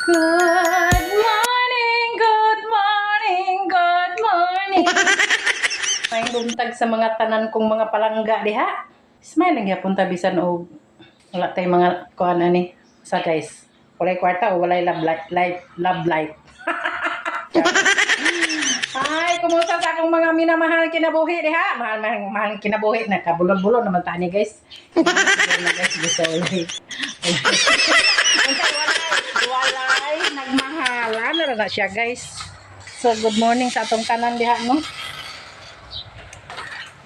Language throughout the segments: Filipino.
Good morning, good morning, good morning. May buntag sa mga tanan kong mga palangga diha. Smile lang gyapon ta bisan og wala tay mga kuan ani sa guys. Walay kwarta o walay love life. Ay, kumusta sa akong mga minamahal kinabuhi diha? Mahal kinabuhi na kabulon-bulon naman ta ni guys. Na guys, gusto walay. Walay nagmahalan na siya guys. So good morning sa atong tanan diha no.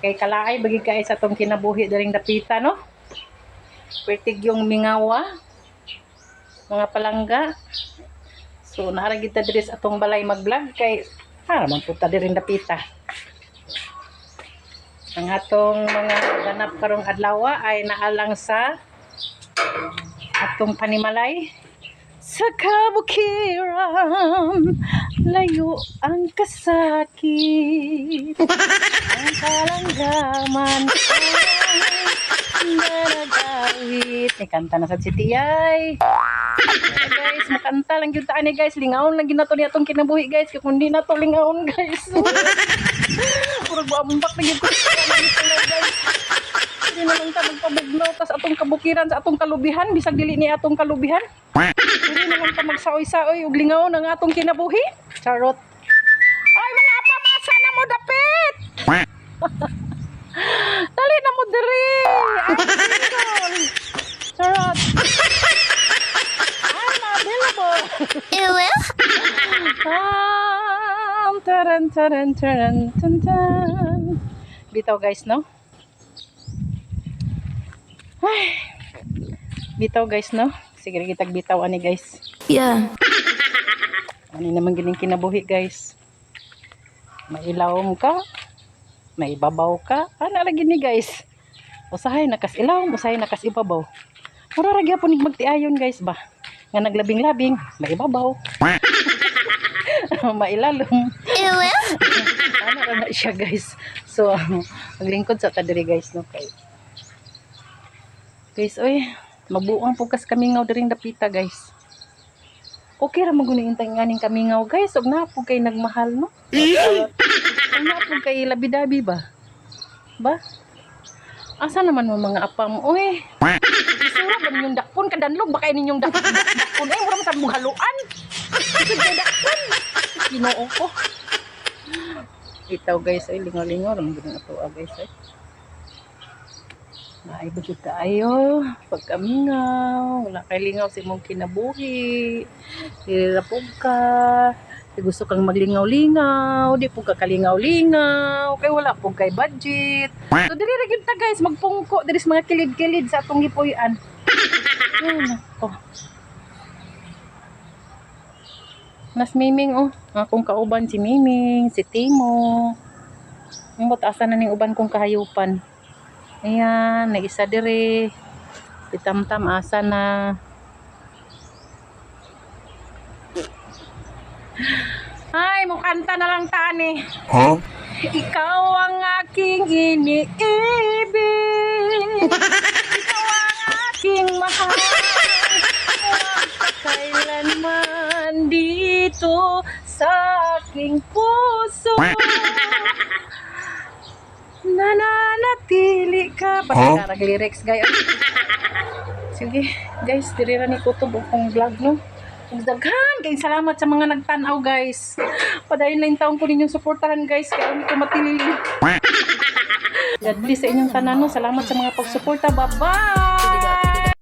Kay kalaay bagi kay sa atong kinabuhi daring dapita no. Pertig yung mingawa mga palangga. So naara kita diri sa atong balay mag-vlog kay man punta diri dapita. Ang atong mga ganap karong adlaw ay naalang sa atong panimalay sa kabukiran, layo ang kasakit, ang kalanggaman ay nanagawit. May kanta na sa sitiyay. Guys, makanta lang yun taan guys. Lingaon lang ginato niya itong kinabuhi guys. Kaya kung di na ito lingaon guys. Purag buambak na yun ko guys. Hindi naman ta magpabugnaw tas atong kabukiran sa atong kalubihan. Bisag dili ni atong kalubihan. Hindi naman ta magsaoy-saoy ug lingaon ang atong kinabuhi. Charot. Ay mga apa, masa na mo dapit. Dali na mo diri. I'm single. Charot. I'm available. Taran. Bitaw guys no. Ay. Bitaw guys no. Sige kita bitaw ani guys. Yeah. Ani naman gining kinabuhi guys. Mailawom ka, may babaw ka. Ana lagi ni guys. Usahay nakas ilawom, usahay nakas ibabaw. Mura ra gyapon nig magtiayon guys ba. Nga naglabing-labing, may ibabaw. Mailalom. Ana ra na siya guys. So ang lingkod sa ta diri guys no kay. Guys oy, mabuang po kas kamingaw diring dapita guys. Okay ra maguning nganing kamingaw guys, og na po kay nagmahal no. Og na po kay labi-dabi ba? Ba? Asa naman mo mga apam oy? Isura ba ninyong dakpon kadanlog ba kay ninyong dakpon eh mura man sa mong haluan. Isig kay dakpon. Ginoo ko. Itaw guys ay lingaw-lingaw ra man gid ato guys ay. Naibagod kaayo, pagkamingaw, wala kay lingaw sa imong kinabuhi, hirapog ka, gusto kang maglingaw-lingaw, di po ka kalingaw-lingaw, kay wala po kay budget. So dili ra gyud ta guys, magpungko diri sa mga kilid-kilid sa atong gipuy-an. Ay nako. Nas Miming oh, akong kauban si Miming, si Timo. Umbot asa na ning uban kong kahayupan. Ayan, nag-isa dire. Itamtam asa na. Ay, mukanta na lang tani. Huh? Ikaw ang aking iniibig. Ikaw ang aking mahal. Kailanman dito sa aking puso. Nananatili ka. Pagkarag lyrics guys. Sige guys, diri ra ni kutob akong vlog no. Ug daghan kay salamat sa mga nagtan-aw guys. Padayon lang taon ko ninyong suportahan guys kay umi ko matilili. God bless sa inyong tanan no. Salamat sa mga pagsuporta. Bye-bye.